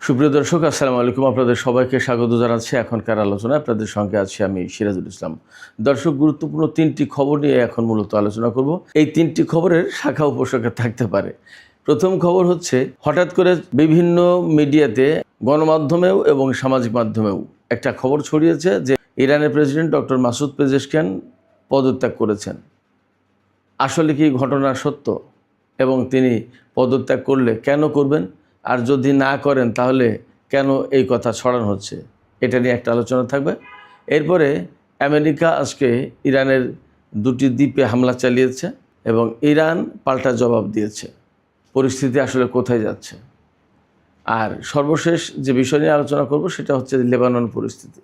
সুপ্রিয় দর্শক, আসসালামু আলাইকুম। আপনাদের সবাইকে স্বাগত জানাচ্ছি এখনকার আলোচনায়। আপনাদের সঙ্গে আছি আমি সিরাজুল ইসলাম। দর্শক, গুরুত্বপূর্ণ তিনটি খবর নিয়ে এখন মূলত আলোচনা করব। এই তিনটি খবরের শাখা উপশাখা থাকতে পারে। প্রথম খবর হচ্ছে, হঠাৎ করে বিভিন্ন মিডিয়াতে, গণমাধ্যমেও এবং সামাজিক মাধ্যমেও একটা খবর ছড়িয়েছে যে ইরানের প্রেসিডেন্ট ডক্টর মাসুদ পেজেশকিয়ান পদত্যাগ করেছেন। আসলে কি ঘটনা সত্য? এবং তিনি পদত্যাগ করলে কেন করবেন, আর যদি না করেন তাহলে কেন এই কথা ছড়ানো হচ্ছে, এটা নিয়ে একটা আলোচনা থাকবে। এরপরে আমেরিকা আজকে ইরানের দুটি দ্বীপে হামলা চালিয়েছে এবং ইরান পাল্টা জবাব দিয়েছে। পরিস্থিতি আসলে কোথায় যাচ্ছে? আর সর্বশেষ যে বিষয় নিয়ে আলোচনা করব সেটা হচ্ছে লেবানন পরিস্থিতি।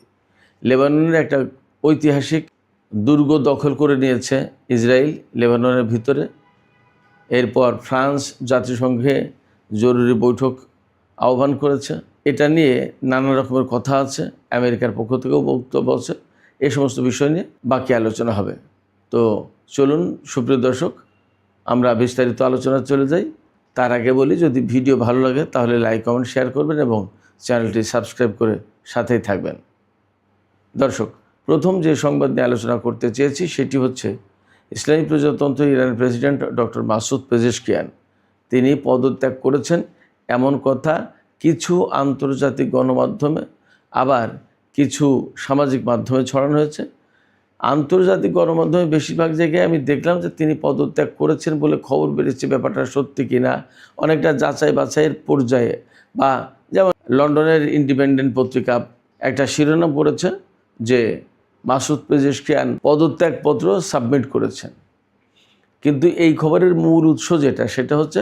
লেবাননের একটা ঐতিহাসিক দুর্গ দখল করে নিয়েছে ইসরায়েল লেবাননের ভিতরে। এরপর ফ্রান্স জাতিসংঘে জরুরি বৈঠক আহ্বান করেছে। এটা নিয়ে নানা রকমের কথা আছে, আমেরিকার পক্ষ থেকেও বক্তব্য আছে। এই সমস্ত বিষয় নিয়ে বাকি আলোচনা হবে। তো চলুন সুপ্রিয় দর্শক, আমরা বিস্তারিত আলোচনা চলে যাই। তার আগে বলি, যদি ভিডিও ভালো লাগে তাহলে লাইক, কমেন্ট, শেয়ার করবেন এবং চ্যানেলটি সাবস্ক্রাইব করে সাথেই থাকবেন। দর্শক, প্রথম যে সংবাদ নিয়ে আলোচনা করতে চেয়েছি সেটি হচ্ছে, ইসলামী প্রজাতন্ত্র ইরানের প্রেসিডেন্ট ডক্টর মাসুদ পেজেশকিয়ান তিনি পদত্যাগ করেছেন এমন কথা কিছু আন্তর্জাতিক গণমাধ্যমে, আবার কিছু সামাজিক মাধ্যমে ছড়ানো হয়েছে। আন্তর্জাতিক গণমাধ্যমে বেশিরভাগ জায়গায় আমি দেখলাম যে তিনি পদত্যাগ করেছেন বলে খবর বেরিয়েছে। ব্যাপারটা সত্যি কিনা অনেকটা যাচাই বাছাইয়ের পর্যায়ে, বা যেমন লন্ডনের ইন্ডিপেন্ডেন্ট পত্রিকা একটা শিরোনাম পড়েছে যে মাসুদ পেজেশকিয়ান পদত্যাগপত্র সাবমিট করেছেন। কিন্তু এই খবরের মূল উৎস যেটা, সেটা হচ্ছে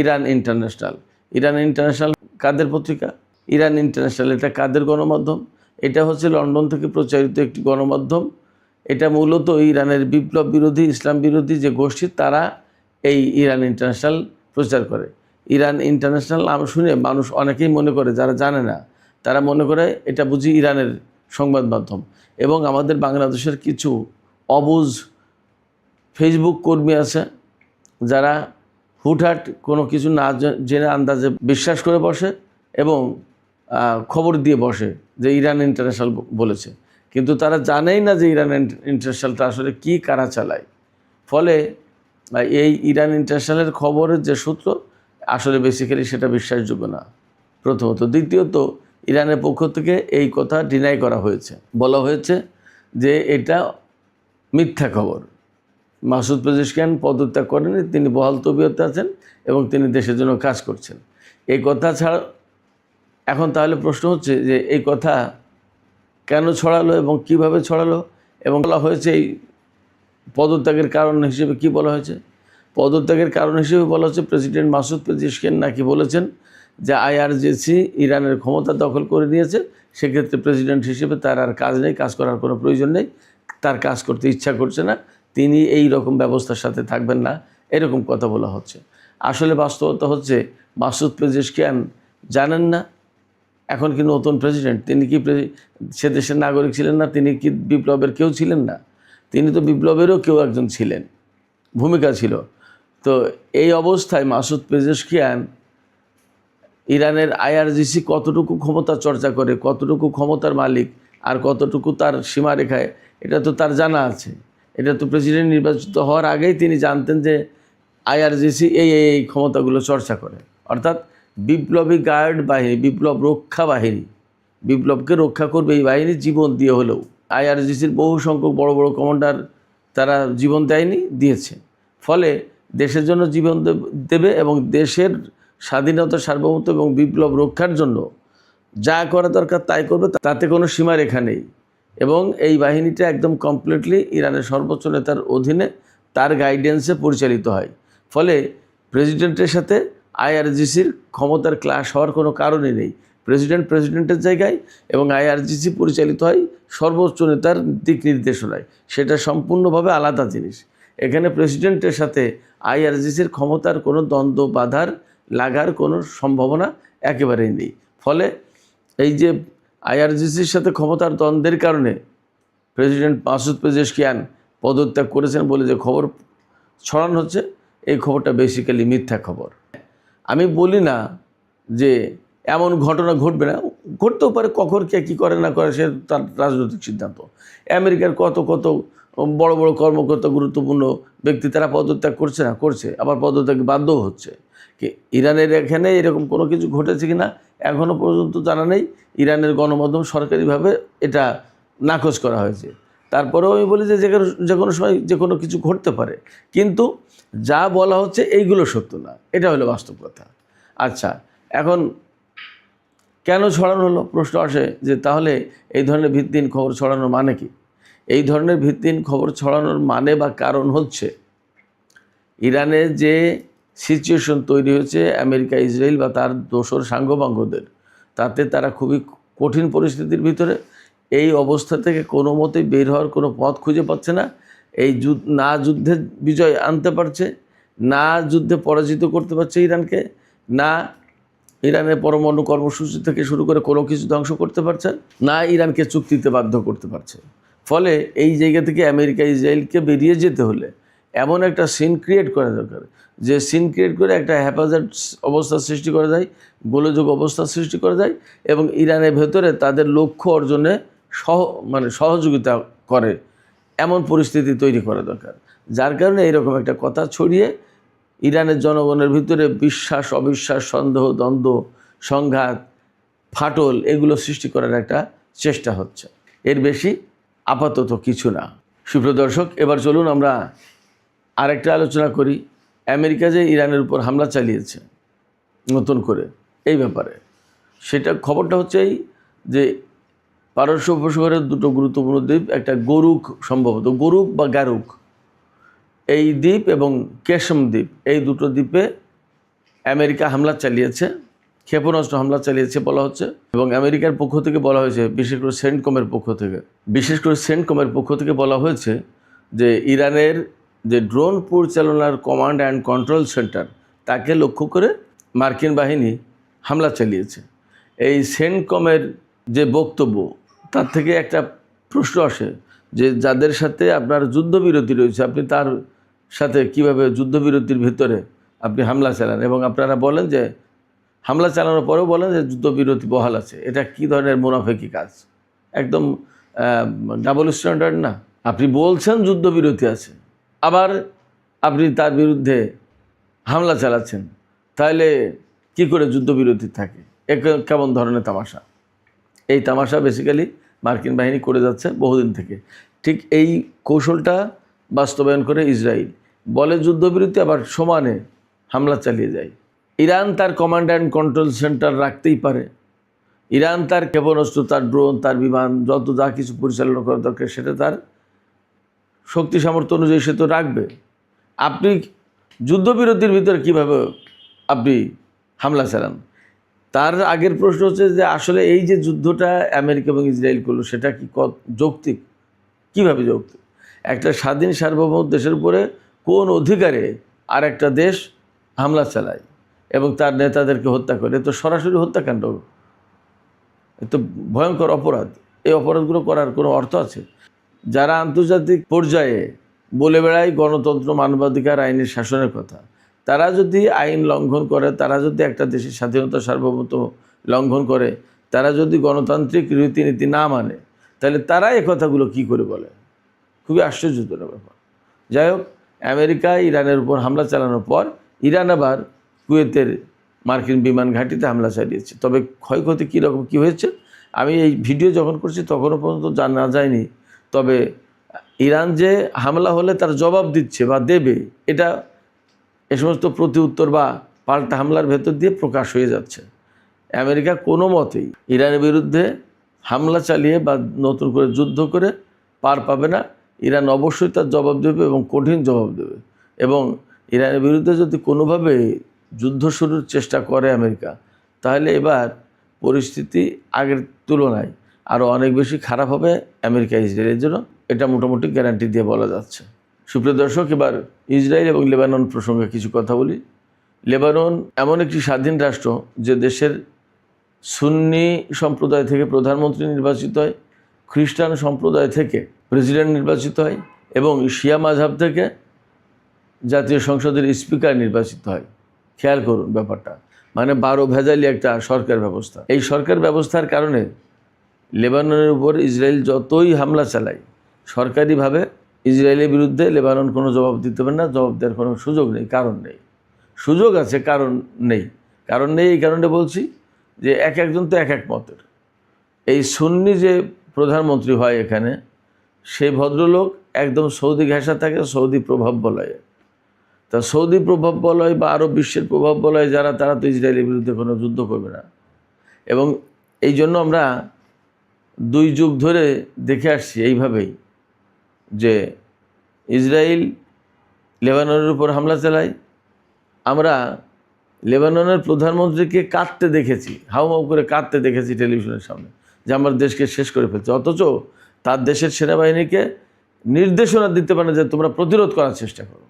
ইরান ইন্টারন্যাশনাল। ইরান ইন্টারন্যাশনাল কাদের পত্রিকা? ইরান ইন্টারন্যাশনাল এটা কাদের গণমাধ্যম? এটা হচ্ছে লন্ডন থেকে প্রচারিত একটি গণমাধ্যম। এটা মূলত ইরানের বিপ্লব বিরোধী, ইসলাম বিরোধী যে গোষ্ঠী, তারা এই ইরান ইন্টারন্যাশনাল প্রচার করে। ইরান ইন্টারন্যাশনাল নাম শুনে মানুষ অনেকেই মনে করে, যারা জানে না তারা মনে করে এটা বুঝি ইরানের সংবাদ মাধ্যম। এবং আমাদের বাংলাদেশের কিছু অবুঝ ফেসবুক কর্মী আছে যারা হুটহাট কোনো কিছু না জেনে আন্দাজে বিশ্বাস করে বসে এবং খবর দিয়ে বসে যে ইরান ইন্টারন্যাশনাল বলেছে, কিন্তু তারা জানেই না যে ইরান ইন্টারন্যাশনালটা আসলে কী, কারা চালায়। ফলে এই ইরান ইন্টারন্যাশনালের খবরের যে সূত্র, আসলে বেসিক্যালি সেটা বিশ্বাসযোগ্য না, প্রথমত। দ্বিতীয়ত, ইরানের পক্ষ থেকে এই কথা ডিনাই করা হয়েছে, বলা হয়েছে যে এটা মিথ্যা খবর। মাসুদ পেজেশকিয়ান পদত্যাগ করেনি, তিনি বহাল তবিয়তে আছেন এবং তিনি দেশের জন্য কাজ করছেন, এই কথা ছাড়া। এখন তাহলে প্রশ্ন হচ্ছে যে এই কথা কেন ছড়ালো এবং কিভাবে ছড়ালো, এবং বলা হয়েছে এই পদত্যাগের কারণ হিসেবে কি বলা হয়েছে? পদত্যাগের কারণ হিসেবে বলা হচ্ছে, প্রেসিডেন্ট মাসুদ পেজেশকিয়ান নাকি বলেছেন যে আইআরজিসি ইরানের ক্ষমতা দখল করে নিয়েছে, সেক্ষেত্রে প্রেসিডেন্ট হিসেবে তার আর কাজ নেই, কাজ করার কোনো প্রয়োজন নেই, তার কাজ করতে ইচ্ছা করছে না, তিনি এই রকম ব্যবস্থার সাথে থাকবেন না, এরকম কথা বলা হচ্ছে। আসলে বাস্তবতা হচ্ছে, মাসুদ পেজেশকিয়ান জানেন না এখন কি নতুন প্রেসিডেন্ট, তিনি কি সে দেশের নাগরিক ছিলেন না, তিনি কি বিপ্লবের কেউ ছিলেন না? তিনি তো বিপ্লবেরও কেউ একজন ছিলেন, ভূমিকা ছিল। তো এই অবস্থায় মাসুদ পেজেশকিয়ান ইরানের আইআরজিসি কতটুকু ক্ষমতা চর্চা করে, কতটুকু ক্ষমতার মালিক, আর কতটুকু তার সীমারেখায়, এটা তো তার জানা আছে। এটা তো প্রেসিডেন্ট নির্বাচিত হওয়ার আগেই তিনি জানতেন যে আইআরজিসি এই ক্ষমতাগুলো চর্চা করে। অর্থাৎ বিপ্লবী গার্ড বাহিনী, বিপ্লব রক্ষা বাহিনী, বিপ্লবকে রক্ষা করবে এই বাহিনী জীবন দিয়ে হলেও। আইআরজিসির বহু সংখ্যক বড় বড় কমান্ডার তারা জীবন দেয়নি, দিয়েছে। ফলে দেশের জন্য জীবন দেবে এবং দেশের স্বাধীনতা, সার্বভৌমত্ব এবং বিপ্লব রক্ষার জন্য যা করা দরকার তাই করবে, তাতে কোনো সীমারেখা নেই। এবং এই বাহিনীটা একদম কমপ্লিটলি ইরানের সর্বোচ্চ নেতার অধীনে, তার গাইডেন্সে পরিচালিত হয়। ফলে প্রেসিডেন্টের সাথে আইআরজিসির ক্ষমতার ক্লাশ হওয়ার কোনো কারণই নেই। প্রেসিডেন্টের জায়গায় এবং আইআরজিসি পরিচালিত হয় সর্বোচ্চ নেতার দিক নির্দেশনায়, সেটা সম্পূর্ণভাবে আলাদা জিনিস। এখানে প্রেসিডেন্টের সাথে আইআরজিসির ক্ষমতার কোনো দ্বন্দ্ব বাধার লাগার কোনো সম্ভাবনা একেবারেই নেই। ফলে এই যে আইআরজিসির সাথে ক্ষমতার দ্বন্দ্বের কারণে প্রেসিডেন্ট মাসুদ পেজেশকিয়ান পদত্যাগ করেছেন বলে যে খবর ছড়ানো হচ্ছে, এই খবরটা বেসিক্যালি মিথ্যা খবর। আমি বলি না যে এমন ঘটনা ঘটবে না, ঘটতেও পারে, কখন কে কী করে না করে সে তার রাজনৈতিক সিদ্ধান্ত। আমেরিকার কত কত বড় বড় কর্মকর্তা, গুরুত্বপূর্ণ ব্যক্তি, তারা পদত্যাগ করছে না, করছে, আবার পদত্যাগ বাধ্যও হচ্ছে। ইরানের এখানে এরকম কোনো কিছু ঘটেছে কি না এখনও পর্যন্ত জানা নেই। ইরানের গণমাধ্যম সরকারিভাবে এটা নাকচ করা হয়েছে। তারপরেও আমি বলি যে যে কোনো সময় যে কোনো কিছু ঘটতে পারে, কিন্তু যা বলা হচ্ছে এইগুলো সত্য না, এটা হলো বাস্তব কথা। আচ্ছা, এখন কেন ছড়ানো হলো প্রশ্ন আসে যে তাহলে এই ধরনের ভিত্তিহীন খবর ছড়ানোর মানে কি? এই ধরনের ভিত্তিহীন খবর ছড়ানোর মানে বা কারণ হচ্ছে ইরানে যে সিচুয়েশন তৈরি হয়েছে আমেরিকা, ইসরায়েল বা তার দোসর সাঙ্গপাঙ্গদের, তাতে তারা খুবই কঠিন পরিস্থিতির ভিতরে। এই অবস্থা থেকে কোনো মতেই বের হওয়ার কোনো পথ খুঁজে পাচ্ছে না। এই না যুদ্ধে বিজয় আনতে পারছে, না যুদ্ধে পরাজিত করতে পারছে ইরানকে, না ইরানের পরমাণু কর্মসূচি থেকে শুরু করে কোনো কিছু ধ্বংস করতে পারছে, না ইরানকে চুক্তিতে বাধ্য করতে পারছে। ফলে এই জায়গা থেকে আমেরিকা, ইসরায়েলকে বেরিয়ে যেতে হলে এমন একটা সিন ক্রিয়েট করা দরকার, যে সিন ক্রিয়েট করে একটা হ্যাপাজার্ড অবস্থা সৃষ্টি করা যায়, গোলযোগ অবস্থা সৃষ্টি করা যায়, এবং ইরানের ভেতরে তাদের লক্ষ্য অর্জনে সহযোগিতা করে এমন পরিস্থিতি তৈরি করা দরকার। যার কারণে এইরকম একটা কথা ছড়িয়ে ইরানের জনগণের ভিতরে বিশ্বাস, অবিশ্বাস, সন্দেহ, দ্বন্দ্ব, সংঘাত, ফাটল এগুলো সৃষ্টি করার একটা চেষ্টা হচ্ছে। এর বেশি আপাতত কিছু না। সুপ্রিয় দর্শক, এবার চলুন আমরা আরেকটা আলোচনা করি। আমেরিকা যে ইরানের উপর হামলা চালিয়েছে নতুন করে, এই ব্যাপারে সেটা খবরটা হচ্ছে এই যে পারস্য উপসাগরের দুটো গুরুত্বপূর্ণ দ্বীপ, একটা গরুক, সম্ভবত গরুক বা গারুক, এই দ্বীপ এবং কেশম দ্বীপ, এই দুটো দ্বীপে আমেরিকা হামলা চালিয়েছে, ক্ষেপণাস্ত্র হামলা চালিয়েছে বলা হচ্ছে। এবং আমেরিকার পক্ষ থেকে বলা হয়েছে, বিশেষ করে সেন্টকমের পক্ষ থেকে বলা হয়েছে যে ইরানের যে ড্রোন পরিচালনার কমান্ড অ্যান্ড কন্ট্রোল সেন্টার, তাকে লক্ষ্য করে মার্কিন বাহিনী হামলা চালিয়েছে। এই সেন্টকমের যে বক্তব্য, তার থেকে একটা প্রশ্ন আসে যে যাদের সাথে আপনার যুদ্ধবিরতি রয়েছে, আপনি তার সাথে কিভাবে যুদ্ধবিরতির ভিতরে আপনি হামলা চালান, এবং আপনারা বলেন যে হামলা চালানোর পরেও বলেন যে যুদ্ধবিরতি বহাল আছে। এটা কি ধরনের মুনাফেকি কাজ? একদম ডাবল স্ট্যান্ডার্ড না? আপনি বলছেন যুদ্ধবিরতি আছে, আবার আপনি তার বিরুদ্ধে হামলা চালাচ্ছেন, তাহলে কি করে যুদ্ধবিরতি থাকে? কেমন ধরনের তামাশা? এই তামাশা বেসিক্যালি মার্কিন বাহিনী করে যাচ্ছে বহুদিন থেকে। ঠিক এই কৌশলটা বাস্তবায়ন করে ইসরায়েল, বলে যুদ্ধবিরতি, আবার সমানে হামলা চালিয়ে যায়। ইরান তার কমান্ড অ্যান্ড কন্ট্রোল সেন্টার রাখতেই পারে, ইরান তার ক্ষেপণাস্ত্র, তার ড্রোন, তার বিমান, যা কিছু পরিচালনা করা দরকার সেটা তার শক্তি সামর্থ্য অনুযায়ী সে তো রাখবে। আপনি যুদ্ধবিরতির ভিতরে কীভাবে আপনি হামলা চালান? তার আগের প্রশ্ন হচ্ছে যে আসলে এই যে যুদ্ধটা আমেরিকা এবং ইসরায়েল করলো, সেটা কি যৌক্তিক? কীভাবে যৌক্তিক? একটা স্বাধীন সার্বভৌম দেশের উপরে কোন অধিকারে আর একটা দেশ হামলা চালায় এবং তার নেতাদেরকে হত্যা করে? তো সরাসরি হত্যাকাণ্ড, এ তো ভয়ঙ্কর অপরাধ। এই অপরাধগুলো করার কোনো অর্থ আছে? যারা আন্তর্জাতিক পর্যায়ে বলে বেড়ায় গণতন্ত্র, মানবাধিকার, আইনের শাসনের কথা, তারা যদি আইন লঙ্ঘন করে, তারা যদি একটা দেশের স্বাধীনতা, সার্বভৌমত্ব লঙ্ঘন করে, তারা যদি গণতান্ত্রিক রীতিনীতি না মানে, তাহলে তারা এই কথাগুলো কী করে বলে? খুবই আশ্চর্যজনক ব্যাপার। যাই হোক, আমেরিকা ইরানের উপর হামলা চালানোর পর ইরান আবার কুয়েতের মার্কিন বিমান ঘাঁটিতে হামলা চালিয়েছে। তবে ক্ষয়ক্ষতি কীরকম কী হয়েছে আমি এই ভিডিও যখন করছি তখনও পর্যন্ত জানা যায়নি। তবে ইরান যে হামলা হলে তার জবাব দিচ্ছে বা দেবে, এটা এ সমস্ত প্রতি উত্তর বা পাল্টা হামলার ভেতর দিয়ে প্রকাশ হয়ে যাচ্ছে। আমেরিকা কোনো মতেই ইরানের বিরুদ্ধে হামলা চালিয়ে বা নতুন করে যুদ্ধ করে পার পাবে না। ইরান অবশ্যই তার জবাব দেবে এবং কঠিন জবাব দেবে। এবং ইরানের বিরুদ্ধে যদি কোনোভাবে যুদ্ধ শুরুর চেষ্টা করে আমেরিকা, তাহলে এবার পরিস্থিতি আগের তুলনায় আরও অনেক বেশি খারাপ হবে আমেরিকা, ইসরায়েলের জন্য। এটা মোটামুটি গ্যারান্টি দিয়ে বলা যাচ্ছে। সুপ্রিয় দর্শক, এবার ইসরায়েল এবং লেবানন প্রসঙ্গে কিছু কথা বলি। লেবানন এমন একটি স্বাধীন রাষ্ট্র যে দেশের সুন্নি সম্প্রদায় থেকে প্রধানমন্ত্রী নির্বাচিত হয়, খ্রিস্টান সম্প্রদায় থেকে প্রেসিডেন্ট নির্বাচিত হয় এবং শিয়া মাযহাব থেকে জাতীয় সংসদের স্পিকার নির্বাচিত হয়। খেয়াল করুন ব্যাপারটা। মানে 12 ভেজালি একটা সরকার ব্যবস্থা। এই সরকার ব্যবস্থার কারণে লেবাননের উপর ইসরায়েল যতই হামলা চালায়, সরকারিভাবে ইসরায়েলের বিরুদ্ধে লেবানন কোনো জবাব দিতে পারে না, জবাব দেওয়ার কোনো সুযোগ নেই, কারণ নেই। সুযোগ আছে, কারণ নেই। কারণ নেই এই কারণে বলছি যে একজন তো এক মতের। এই সুন্নি যে প্রধানমন্ত্রী হয় এখানে, সেই ভদ্রলোক একদম সৌদি ঘেঁষা থাকে, সৌদি প্রভাব বলয়ে। তা সৌদি প্রভাব বলয় বা আরব বিশ্বের প্রভাব বলয় যারা, তারা তো ইসরায়েলের বিরুদ্ধে কোনো যুদ্ধ করবে না। এবং এই জন্য আমরা 2 যুগ ধরে দেখে আসছি এইভাবেই যে ইসরায়েল লেবাননের উপর হামলা চালায়। আমরা লেবাননের প্রধানমন্ত্রীকে কাঁদতে দেখেছি, হাউমাউ করে কাঁদতে দেখেছি টেলিভিশনের সামনে, যে আমার দেশকে শেষ করে ফেলছে। অথচ তার দেশের সেনাবাহিনীকে নির্দেশনা দিতে পারে যে তোমরা প্রতিরোধ করার চেষ্টা করো।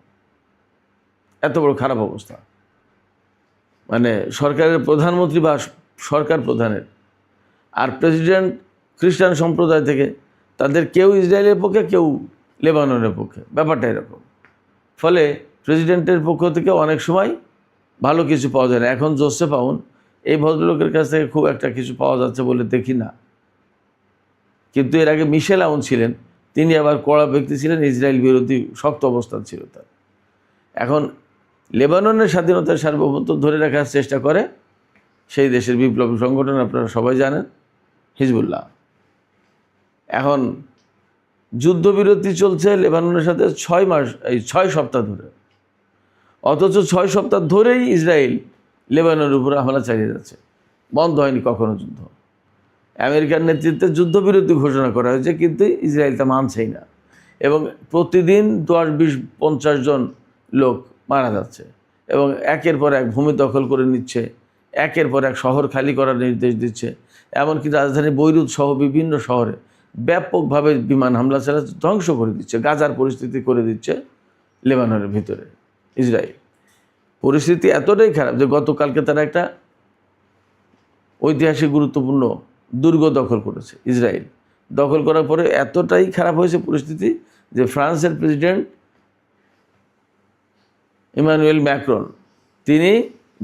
এত বড় খারাপ অবস্থা। মানে সরকারের প্রধানমন্ত্রী বা সরকার প্রধানের, আর প্রেসিডেন্ট খ্রিস্টান সম্প্রদায় থেকে, তাদের কেউ ইসরায়েলের পক্ষে, কেউ লেবাননের পক্ষে। ব্যাপারটা এরকম। ফলে প্রেসিডেন্টের পক্ষ থেকে অনেক সময় ভালো কিছু পাওয়া যায় না। এখন জোসেফ আউন এই ভদ্রলোকের কাছ থেকে খুব একটা কিছু পাওয়া যাচ্ছে বলে দেখি না। কিন্তু এর আগে মিশেল আউন ছিলেন, তিনি আবার কড়া ব্যক্তি ছিলেন, ইসরায়েল বিরোধী শক্ত অবস্থান ছিল তার। এখন লেবাননের স্বাধীনতার সার্বভৌমত্ব ধরে রাখার চেষ্টা করে সেই দেশের বিপ্লবী সংগঠন, আপনারা সবাই জানেন, হিজবুল্লাহ। এখন যুদ্ধবিরতি চলছে লেবাননের সাথে 6 সপ্তাহ ধরে। অথচ 6 সপ্তাহ ধরেই ইসরায়েল লেবাননের উপরে হামলা চালিয়ে যাচ্ছে, বন্ধ হয়নি কখনো যুদ্ধ। আমেরিকার নেতৃত্বে যুদ্ধবিরতি ঘোষণা করা হয়েছে, কিন্তু ইসরায়েল তা মানছেই না। এবং প্রতিদিন 10, 20, 50 জন লোক মারা যাচ্ছে, এবং একের পর এক ভূমি দখল করে নিচ্ছে, একের পর এক শহর খালি করার নির্দেশ দিচ্ছে। এমনকি রাজধানী বৈরুত সহ বিভিন্ন শহরে ব্যাপকভাবে বিমান হামলা চালাচ্ছে, ধ্বংস করে দিচ্ছে, গাজার পরিস্থিতি করে দিচ্ছে লেবাননের ভিতরে ইসরায়েল। পরিস্থিতি এতটাই খারাপ যে গতকালকে তারা একটা ঐতিহাসিক গুরুত্বপূর্ণ দুর্গ দখল করেছে ইসরায়েল। দখল করার পরে এতটাই খারাপ হয়েছে পরিস্থিতি যে ফ্রান্সের প্রেসিডেন্ট ইমানুয়েল ম্যাক্রন, তিনি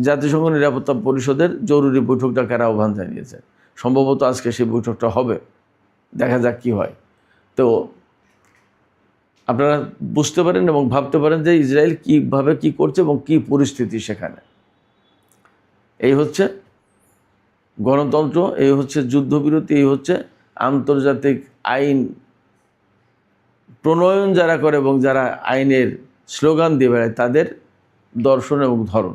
জাতিসংঘ নিরাপত্তা পরিষদের জরুরি বৈঠক ডাকার আহ্বান জানিয়েছেন। সম্ভবত আজকে সেই বৈঠকটা হবে, দেখা যাক কী হয়। তো আপনারা বুঝতে পারেন এবং ভাবতে পারেন যে ইসরায়েল কীভাবে কী করছে এবং কী পরিস্থিতি সেখানে। এই হচ্ছে গণতন্ত্র, এই হচ্ছে যুদ্ধবিরতি, এই হচ্ছে আন্তর্জাতিক আইন প্রণয়ন যারা করে এবং যারা আইনের স্লোগান দিয়ে বেড়ায়, তাদের দর্শন এবং ধরন।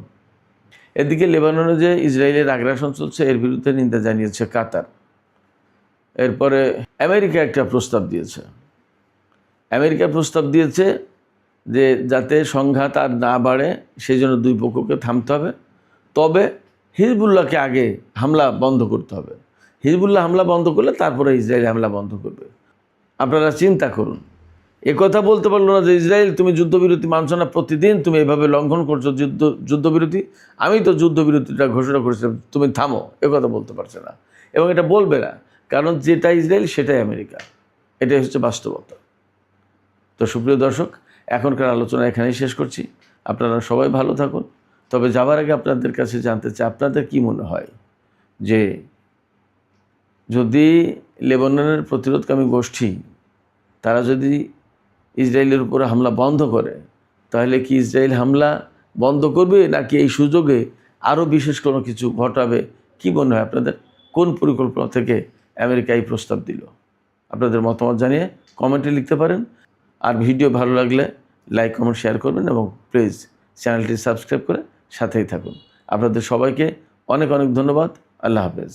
এদিকে লেবাননে যে ইসরায়েলের আগ্রাসন চলছে, এর বিরুদ্ধে নিন্দা জানিয়েছে কাতার। এরপরে আমেরিকা একটা প্রস্তাব দিয়েছে। আমেরিকা প্রস্তাব দিয়েছে যে যাতে সংঘাত আর না বাড়ে সেই জন্য 2 পক্ষকে থামতে হবে, তবে হিজবুল্লাহকে আগে হামলা বন্ধ করতে হবে। হিজবুল্লাহ হামলা বন্ধ করলে তারপরে ইসরায়েল হামলা বন্ধ করবে। আপনারা চিন্তা করুন, কথা বলতে পারলো না যে ইসরায়েল তুমি যুদ্ধবিরতি মানছো না, প্রতিদিন তুমি এভাবে লঙ্ঘন করছো যুদ্ধবিরতি, আমি তো যুদ্ধবিরতিটা ঘোষণা করেছিলাম, তুমি থামো, কথা বলতে পারছে না। এবং এটা বলবে না, কারণ যেটা ইসরায়েল সেটাই আমেরিকা। এটাই হচ্ছে বাস্তবতা। তো সুপ্রিয় দর্শক, এখনকার আলোচনা এখানেই শেষ করছি। আপনারা সবাই ভালো থাকুন। তবে যাওয়ার আগে আপনাদের কাছে জানতে চাই, আপনাদের কি মনে হয় যে যদি লেবাননের প্রতিরোধকামী গোষ্ঠী তারা যদি ইসরায়েলের উপরে হামলা বন্ধ করে, তাহলে কি ইসরায়েল হামলা বন্ধ করবে, নাকি এই সুযোগে আরও বিশেষ কোনো কিছু ঘটাবে? কি মনে হয় আপনাদের? কোন পরিকল্পনা থেকে আমেরিকা এই প্রস্তাব দিল? আপনাদের মতামত জানিয়ে কমেন্টে লিখতে পারেন। আর ভিডিও ভালো লাগলে লাইক, কমেন্ট, শেয়ার করবেন এবং প্লিজ চ্যানেলটি সাবস্ক্রাইব করে সাথেই থাকুন। আপনাদের সবাইকে অনেক অনেক ধন্যবাদ। আল্লাহ হাফেজ।